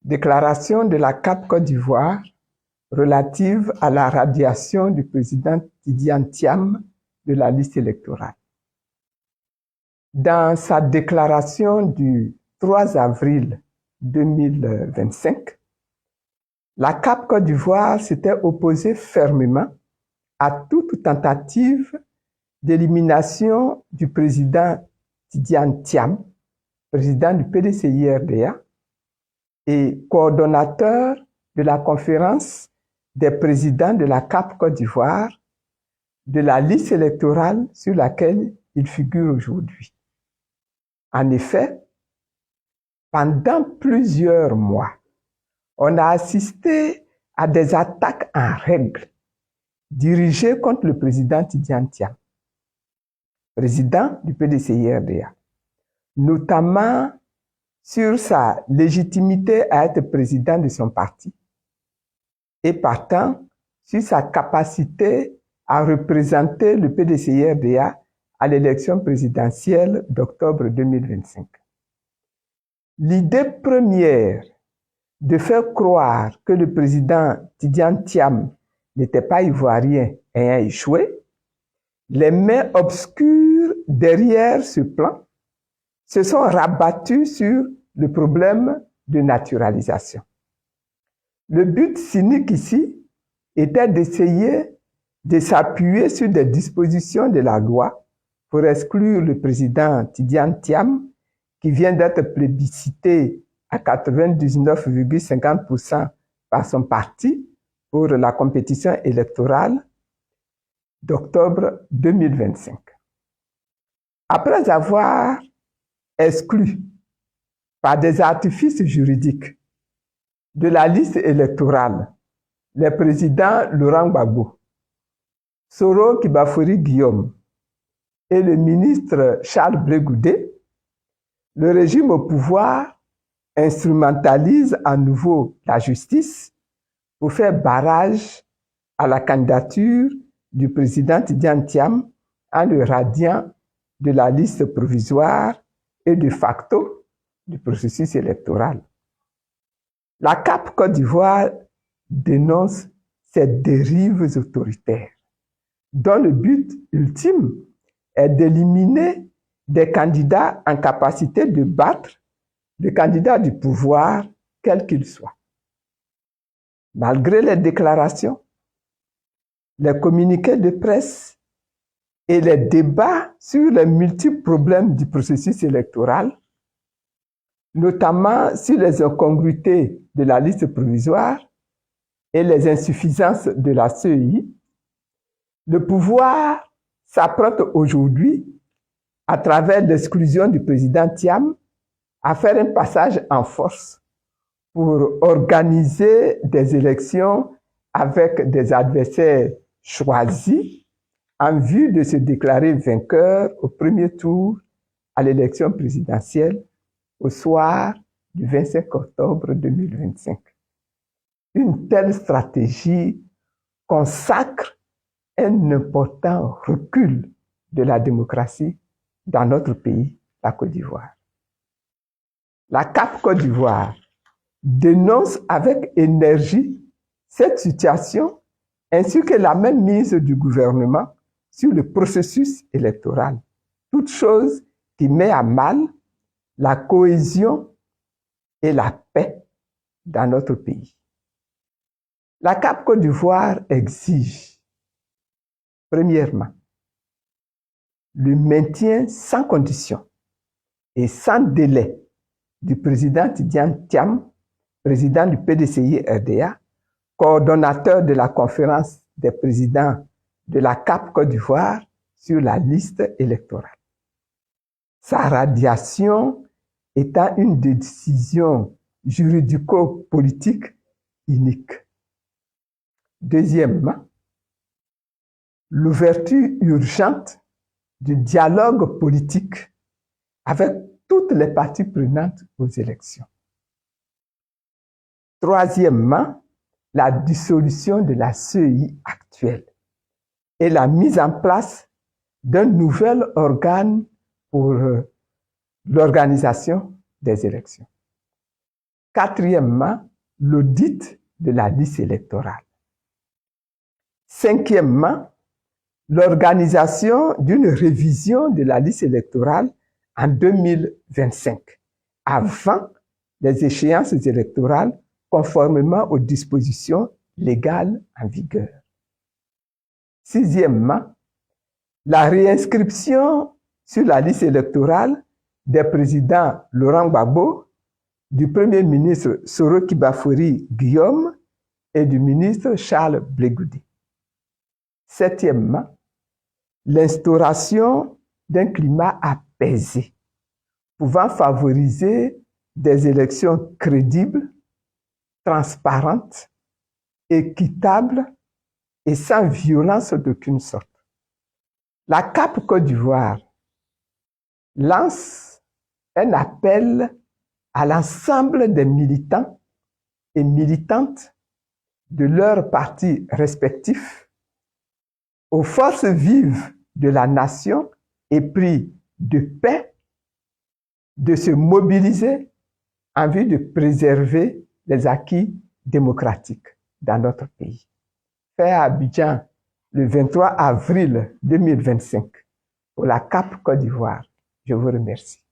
Déclaration de la CAP Côte d'Ivoire relative à la radiation du président Tidiane Thiam de la liste électorale. Dans sa déclaration du 3 avril 2025, la CAP Côte d'Ivoire s'était opposée fermement à toute tentative d'élimination du président Tidiane Thiam, président du PDCI-RDA, et coordonnateur de la conférence des présidents de la CAP Côte d'Ivoire, de la liste électorale sur laquelle il figure aujourd'hui. En effet, pendant plusieurs mois, on a assisté à des attaques en règle dirigées contre le président Tidiane Thiam, président du PDCI-RDA, notamment sur sa légitimité à être président de son parti et partant sur sa capacité à représenter le PDCI-RDA à l'élection présidentielle d'octobre 2025. L'idée première de faire croire que le président Tidiane Thiam n'était pas ivoirien ayant échoué, les mains obscures derrière ce plan se sont rabattus sur le problème de naturalisation. Le but cynique ici était d'essayer de s'appuyer sur des dispositions de la loi pour exclure le président Tidiane Thiam, qui vient d'être plébiscité à 99,50% par son parti pour la compétition électorale d'octobre 2025. Après avoir exclu par des artifices juridiques de la liste électorale les présidents Laurent Gbagbo, Soro Kibafori Guillaume et le ministre Charles Blé Goudé, le régime au pouvoir instrumentalise à nouveau la justice pour faire barrage à la candidature du président Tidiane Thiam en le radiant de la liste provisoire et de facto du processus électoral. La CAP Côte d'Ivoire dénonce ces dérives autoritaires, dont le but ultime est d'éliminer des candidats en capacité de battre le candidat du pouvoir, quel qu'il soit. Malgré les déclarations, les communiqués de presse et les débats sur les multiples problèmes du processus électoral, notamment sur les incongruités de la liste provisoire et les insuffisances de la CEI, le pouvoir s'apprête aujourd'hui, à travers l'exclusion du président Thiam, à faire un passage en force pour organiser des élections avec des adversaires choisis en vue de se déclarer vainqueur au premier tour à l'élection présidentielle au soir du 25 octobre 2025. Une telle stratégie consacre un important recul de la démocratie dans notre pays, la Côte d'Ivoire. La CAP Côte d'Ivoire dénonce avec énergie cette situation ainsi que la même mise du gouvernement sur le processus électoral, toute chose qui met à mal la cohésion et la paix dans notre pays. La CAP Côte d'Ivoire exige, premièrement, le maintien sans condition et sans délai du président Tidiane Thiam, président du PDCI-RDA, coordonnateur de la conférence des présidents de la CAP Côte d'Ivoire sur la liste électorale. Sa radiation étant une décision juridico-politique unique. Deuxièmement, l'ouverture urgente du dialogue politique avec toutes les parties prenantes aux élections. Troisièmement, la dissolution de la CEI actuelle et la mise en place d'un nouvel organe pour l'organisation des élections. Quatrièmement, l'audit de la liste électorale. Cinquièmement, l'organisation d'une révision de la liste électorale en 2025, avant les échéances électorales conformément aux dispositions légales en vigueur. Sixièmement, la réinscription sur la liste électorale des présidents Laurent Gbagbo, du Premier ministre Soro Kibafori Guillaume et du ministre Charles Blegoudi. Septièmement, l'instauration d'un climat apaisé, pouvant favoriser des élections crédibles, transparentes, équitables et sans violence d'aucune sorte. La CAP Côte d'Ivoire lance un appel à l'ensemble des militants et militantes de leurs partis respectifs, aux forces vives de la nation épris de paix, de se mobiliser en vue de préserver les acquis démocratiques dans notre pays. Fait à Abidjan le 23 avril 2025 pour la CAP Côte d'Ivoire. Je vous remercie.